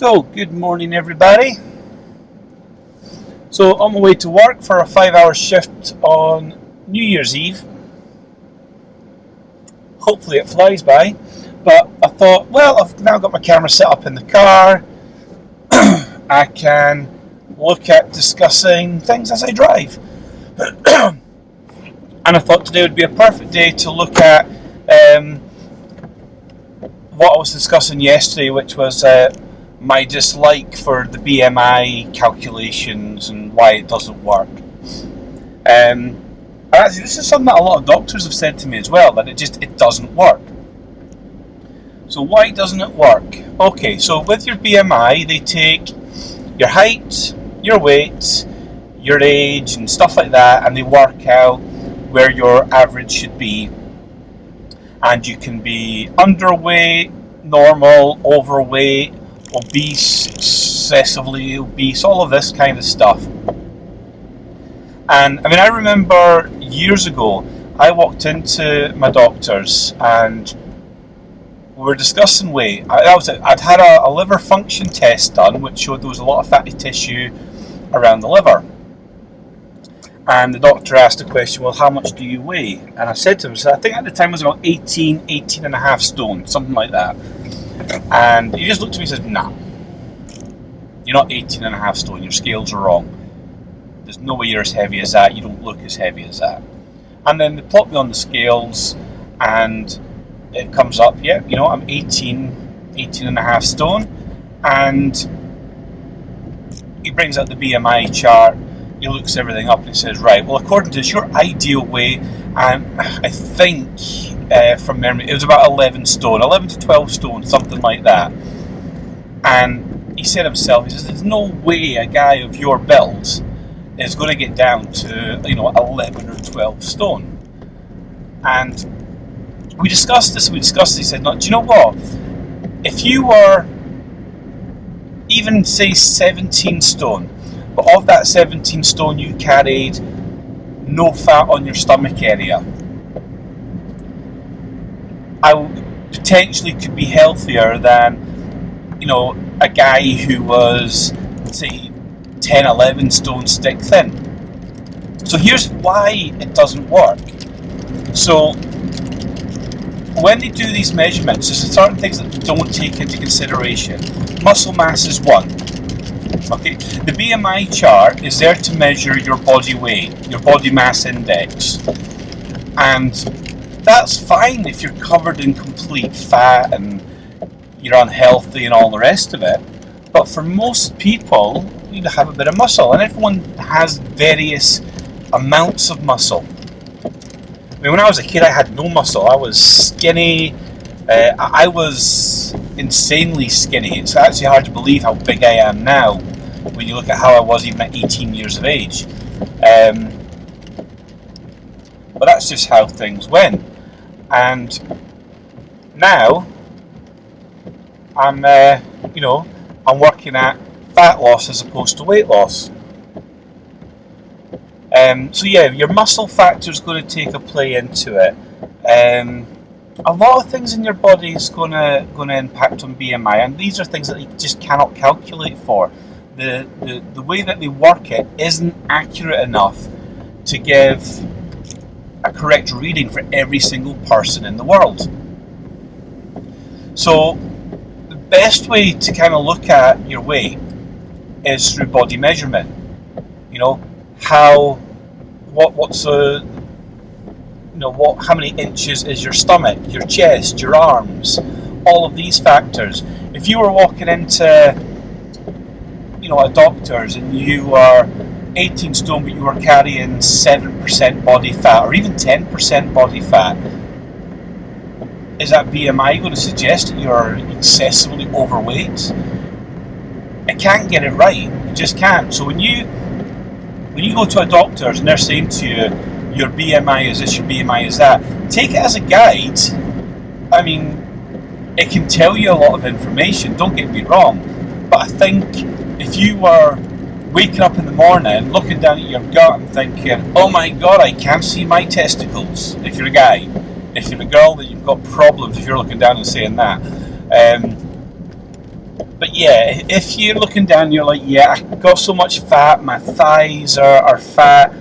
So, good morning everybody. So, on my way to work for a 5-hour shift on New Year's Eve. Hopefully it flies by. But I thought, well, I've now got my camera set up in the car. I can look at discussing things as I drive. And I thought today would be a perfect day to look at what I was discussing yesterday, which was my dislike for the BMI calculations and why it doesn't work. Actually, this is something that a lot of doctors have said to me as well, that it doesn't work. So why doesn't it work? Okay, so with your BMI, they take your height, your weight, your age and stuff like that, and they work out where your average should be. And you can be underweight, normal, overweight, obese, excessively obese, all of this kind of stuff. And I mean, I remember years ago, I walked into my doctor's and we were discussing weight. I'd had a liver function test done, which showed there was a lot of fatty tissue around the liver. And the doctor asked the question, well, how much do you weigh? And I said to him, so I think at the time it was about 18 and a half stone, something like that. And he just looked at me and said, nah, you're not 18 and a half stone, your scales are wrong. There's no way you're as heavy as that, you don't look as heavy as that. And then they plot me on the scales and it comes up, yeah, you know, I'm 18 and a half stone. And he brings out the BMI chart, he looks everything up and he says, right, well, according to this, your ideal weight, and I think from memory, it was about 11 to 12 stone, something like that. And he said himself, he says, there's no way a guy of your build is going to get down to, 11 or 12 stone. And we discussed this, he said, no, do you know what? If you were even, say, 17 stone, but of that 17 stone you carried no fat on your stomach area, I potentially could be healthier than, a guy who was, say, 10, 11 stone stick thin. So here's why it doesn't work. So when they do these measurements, there's certain things that they don't take into consideration. Muscle mass is one. Okay, the BMI chart is there to measure your body weight, your body mass index, and that's fine if you're covered in complete fat and you're unhealthy and all the rest of it. But for most people, you need to have a bit of muscle, and everyone has various amounts of muscle. I mean, when I was a kid, I had no muscle. I was skinny. I was insanely skinny. It's actually hard to believe how big I am now when you look at how I was even at 18 years of age. But that's just how things went. And now I'm, I'm working at fat loss as opposed to weight loss. So yeah, your muscle factor is going to take a play into it. A lot of things in your body is going to impact on BMI, and these are things that you just cannot calculate for. The way that they work it isn't accurate enough to give a correct reading for every single person in the world. So the best way to kind of look at your weight is through body measurement. How many inches is your stomach, your chest, your arms, all of these factors. If you were walking into a doctor's and you were 18 stone but you were carrying 7% body fat or even 10% body fat, is that BMI going to suggest that you're excessively overweight? It can't get it right. It just can't. So when you go to a doctor's and they're saying to you, your BMI is this, your BMI is that, take it as a guide. I mean, it can tell you a lot of information, don't get me wrong, but I think if you were waking up in the morning, looking down at your gut and thinking, oh my god, I can't see my testicles, if you're a guy. If you're a girl, then you've got problems if you're looking down and saying that. But yeah, if you're looking down, you're like, yeah, I've got so much fat, my thighs are fat,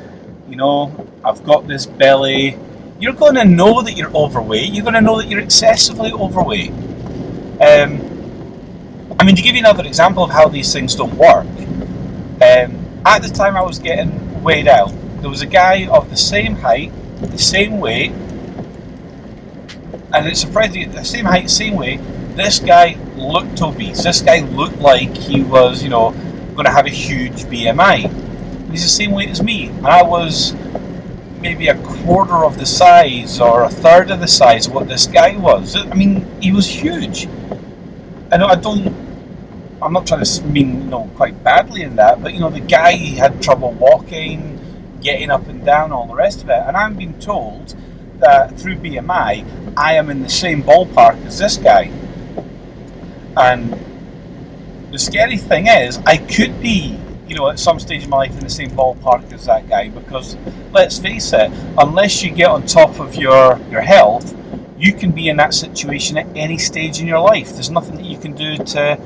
you know, I've got this belly. You're going to know that you're overweight. You're going to know that you're excessively overweight. I mean, to give you another example of how these things don't work, at the time I was getting weighed out, there was a guy of the same height, the same weight, and it's surprising, the same height, same weight. This guy looked obese. This guy looked like he was, you know, going to have a huge BMI. He's the same weight as me, and I was maybe a quarter of the size or a third of the size of what this guy was. I mean, he was huge. I'm not trying to mean, you know, quite badly in that, but, you know, the guy, he had trouble walking, getting up and down, all the rest of it. And I'm being told that through BMI, I am in the same ballpark as this guy. And the scary thing is, I could be, you know, at some stage in my life in the same ballpark as that guy, because let's face it, unless you get on top of your health, you can be in that situation at any stage in your life. There's nothing that you can do to,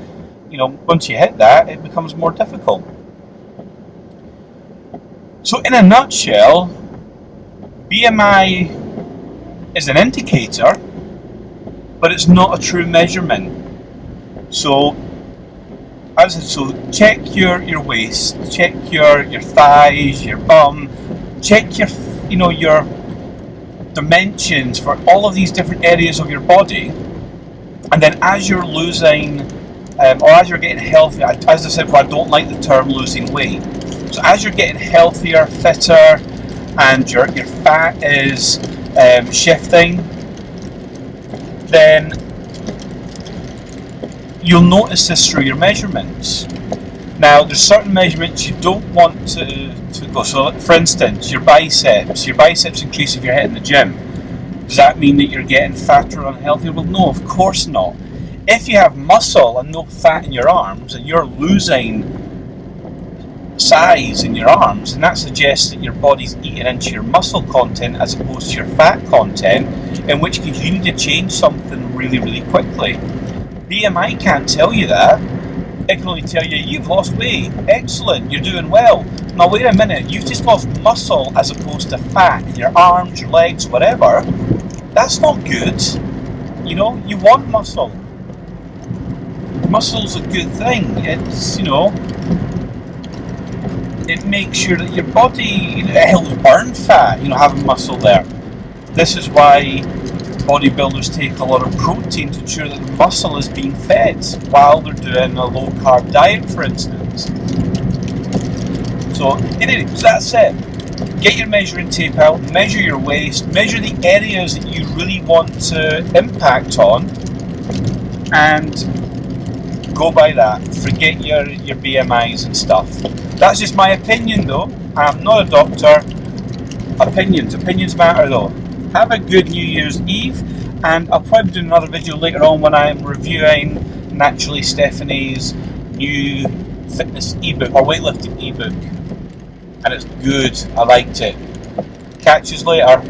you know, once you hit that, it becomes more difficult. So in a nutshell, BMI is an indicator, but it's not a true measurement. So, as I said, so check your waist, check your thighs, your bum, check your, you know, your dimensions for all of these different areas of your body, and then as you're losing, or as you're getting healthier, as I said before, I don't like the term losing weight. So as you're getting healthier, fitter, and your fat is shifting, then you'll notice this through your measurements. Now, there's certain measurements you don't want to go. So, for instance, your biceps increase if you're hitting the gym. Does that mean that you're getting fatter or unhealthier? Well, no, of course not. If you have muscle and no fat in your arms, and you're losing size in your arms, and that suggests that your body's eating into your muscle content as opposed to your fat content, in which case you need to change something really, really quickly. BMI can't tell you that. It can only tell you, you've lost weight, excellent, you're doing well. Now wait a minute, you've just lost muscle as opposed to fat in your arms, your legs, whatever. That's not good. You know, you want muscle. Muscle's a good thing. It's, you know, it makes sure that your body, you know, it helps burn fat, you know, having muscle there. This is why bodybuilders take a lot of protein to ensure that the muscle is being fed while they're doing a low carb diet, for instance. So anyway, so that's it. Get your measuring tape out, measure your waist, measure the areas that you really want to impact on, and go by that. Forget your BMIs and stuff. That's just my opinion though. I'm not a doctor. Opinions matter though. Have a good New Year's Eve, and I'll probably do another video later on when I'm reviewing Naturally Stephanie's new fitness ebook, or weightlifting ebook, and it's good. I liked it. Catch you later.